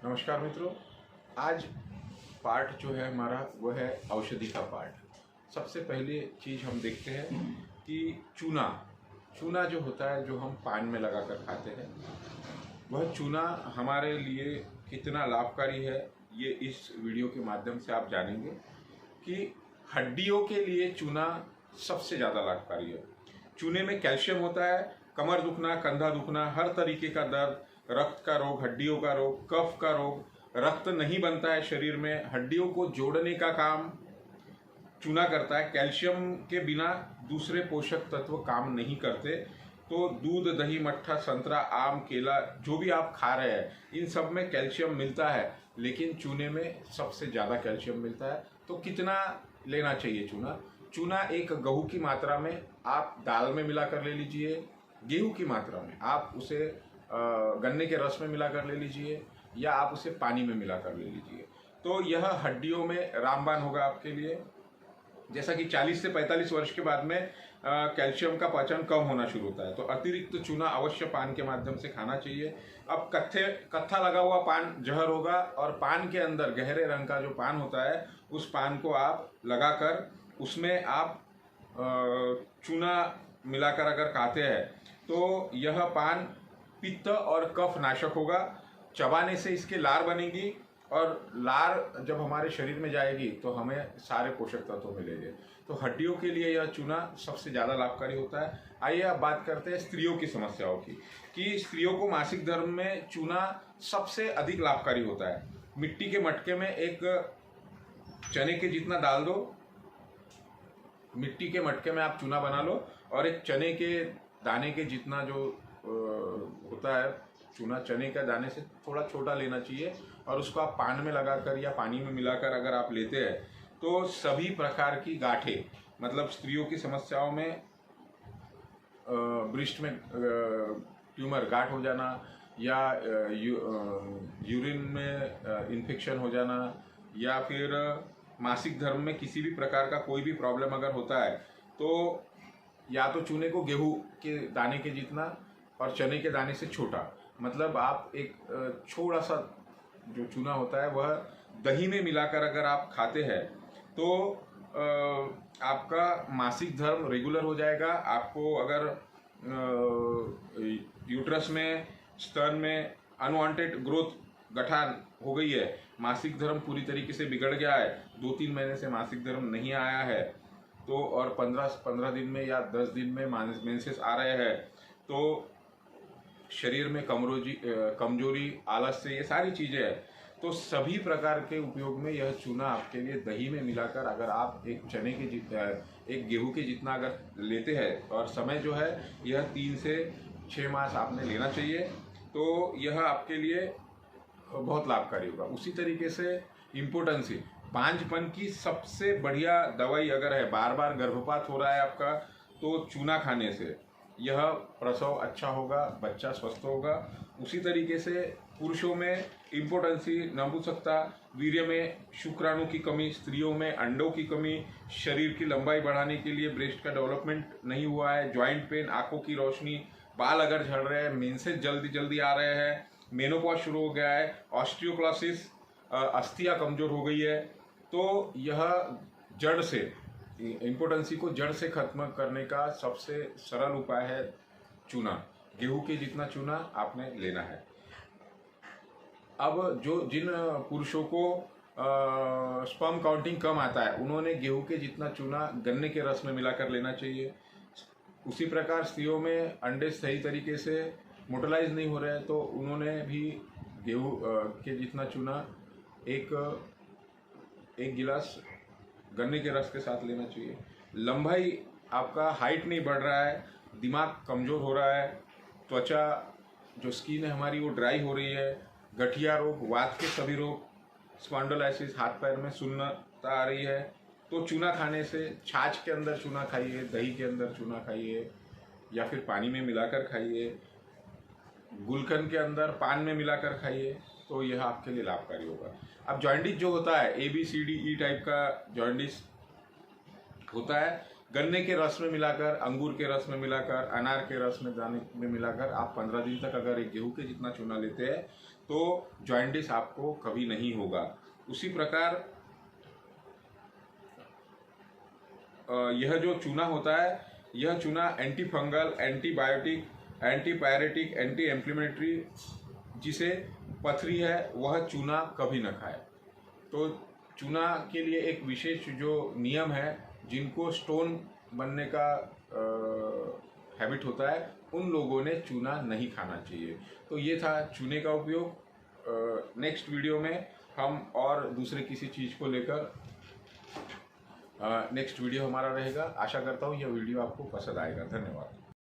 नमस्कार मित्रों। आज पार्ट जो है हमारा वो है औषधि का पार्ट। सबसे पहले चीज़ हम देखते हैं कि चूना चूना जो होता है, जो हम पान में लगा कर खाते हैं, वह चूना हमारे लिए कितना लाभकारी है, ये इस वीडियो के माध्यम से आप जानेंगे कि हड्डियों के लिए चूना सबसे ज़्यादा लाभकारी है। चूने में कैल्शियम होता है। कमर दुखना, कंधा दुखना, हर तरीके का दर्द, रक्त का रोग, हड्डियों का रोग, कफ का रोग, रक्त नहीं बनता है शरीर में, हड्डियों को जोड़ने का काम चूना करता है। कैल्शियम के बिना दूसरे पोषक तत्व काम नहीं करते। तो दूध, दही, मट्ठा, संतरा, आम, केला, जो भी आप खा रहे हैं, इन सब में कैल्शियम मिलता है, लेकिन चूने में सबसे ज़्यादा कैल्शियम मिलता है। तो कितना लेना चाहिए चूना? चूना एक गेहूं की मात्रा में आप दाल में मिला कर ले लीजिए, गेहूं की मात्रा में आप उसे गन्ने के रस में मिला कर ले लीजिए, या आप उसे पानी में मिला कर ले लीजिए। तो यह हड्डियों में रामबाण होगा आपके लिए। जैसा कि 40 से 45 वर्ष के बाद में कैल्शियम का पाचन कम होना शुरू होता है, तो अतिरिक्त चूना अवश्य पान के माध्यम से खाना चाहिए। अब कत्था लगा हुआ पान जहर होगा, और पान के अंदर गहरे रंग का जो पान होता है, उस पान को आप लगाकर उसमें आप चूना मिलाकर अगर खाते हैं, तो यह पान पित्त और कफ नाशक होगा। चबाने से इसके लार बनेगी, और लार जब हमारे शरीर में जाएगी तो हमें सारे पोषक तत्व मिलेंगे। तो हड्डियों के लिए यह चूना सबसे ज़्यादा लाभकारी होता है। आइए अब बात करते हैं स्त्रियों की समस्याओं की, कि स्त्रियों को मासिक धर्म में चूना सबसे अधिक लाभकारी होता है। मिट्टी के मटके में एक चने के जितना डाल दो, मिट्टी के मटके में आप चूना बना लो, और एक चने के दाने के जितना जो होता है चूना, चने का दाने से थोड़ा छोटा लेना चाहिए, और उसको आप पान में लगाकर या पानी में मिलाकर अगर आप लेते हैं, तो सभी प्रकार की गांठें, मतलब स्त्रियों की समस्याओं में ब्रेस्ट में ट्यूमर, गांठ हो जाना, या यूरिन में इन्फेक्शन हो जाना, या फिर मासिक धर्म में किसी भी प्रकार का कोई भी प्रॉब्लम अगर होता है, तो या तो चूने को गेहूं के दाने के जितना और चने के दाने से छोटा, मतलब आप एक छोटा सा जो चूना होता है वह दही में मिलाकर अगर आप खाते हैं, तो आपका मासिक धर्म रेगुलर हो जाएगा। आपको अगर यूट्रस में, स्तन में अनवांटेड ग्रोथ, गठान हो गई है, मासिक धर्म पूरी तरीके से बिगड़ गया है, 2-3 महीने से मासिक धर्म नहीं आया है, तो और 15 दिन में या 10 दिन में मेंसेस आ रहे हैं, तो शरीर में कमजोरी, आलस्य, ये सारी चीज़ें हैं, तो सभी प्रकार के उपयोग में यह चूना आपके लिए दही में मिलाकर अगर आप एक एक गेहूं के जितना अगर लेते हैं, और समय जो है यह 3 से 6 मास आपने लेना चाहिए, तो यह आपके लिए बहुत लाभकारी होगा। उसी तरीके से इम्पोर्टेंसी, बांझपन की सबसे बढ़िया दवाई अगर है, बार बार गर्भपात हो रहा है आपका, तो चूना खाने से यह प्रसव अच्छा होगा, बच्चा स्वस्थ होगा। उसी तरीके से पुरुषों में इम्पोर्टेंसी, नपुंसकता, वीर्य में शुक्राणु की कमी, स्त्रियों में अंडों की कमी, शरीर की लंबाई बढ़ाने के लिए ब्रेस्ट का डेवलपमेंट नहीं हुआ है, जॉइंट पेन, आंखों की रोशनी, बाल अगर झड़ रहे हैं, मेंसेस जल्दी जल्दी आ रहे हैं, मेनोपॉज शुरू हो गया है, ऑस्टियोक्लासिस, अस्थियां कमजोर हो गई है, तो यह जड़ से, इम्पोर्टेंसी को जड़ से खत्म करने का सबसे सरल उपाय है चूना। गेहूं के जितना चूना आपने लेना है। अब जिन पुरुषों को स्पर्म काउंटिंग कम आता है, उन्होंने गेहूं के जितना चूना गन्ने के रस में मिलाकर लेना चाहिए। उसी प्रकार स्त्रियों में अंडे सही तरीके से मोटलाइज नहीं हो रहे हैं, तो उन्होंने भी गेहूं के जितना चूना एक गिलास गन्ने के रस के साथ लेना चाहिए। लंबाई, आपका हाइट नहीं बढ़ रहा है, दिमाग कमज़ोर हो रहा है, त्वचा जो स्किन है हमारी वो ड्राई हो रही है, गठिया रोग, वात के सभी रोग, स्पॉन्डिलोलाइसिस, हाथ पैर में सुन्नता आ रही है, तो चूना खाने से, छाछ के अंदर चूना खाइए, दही के अंदर चूना खाइए, या फिर पानी में मिलाकर खाइए, गुलकंद के अंदर पान में मिलाकर खाइए, तो यह आपके लिए लाभकारी होगा। अब जॉइंटिस जो होता है, ABCDE टाइप का जॉइंटिस होता है, गन्ने के रस में मिलाकर, अंगूर के रस में मिलाकर, अनार के रस में दाने में मिलाकर आप 15 दिन तक अगर एक गेहूं के जितना चूना लेते हैं तो जॉइंटिस आपको कभी नहीं होगा। उसी प्रकार यह जो चूना होता है, यह चूना anti fungal, antibiotic, antipyretic, anti inflammatory, जिसे पथरी है वह चूना कभी न खाए। तो चूना के लिए एक विशेष जो नियम है, जिनको स्टोन बनने का हैबिट होता है, उन लोगों ने चूना नहीं खाना चाहिए। तो ये था चूने का उपयोग। नेक्स्ट वीडियो में हम और दूसरे किसी चीज़ को लेकर नेक्स्ट वीडियो हमारा रहेगा। आशा करता हूँ यह वीडियो आपको पसंद आएगा। धन्यवाद।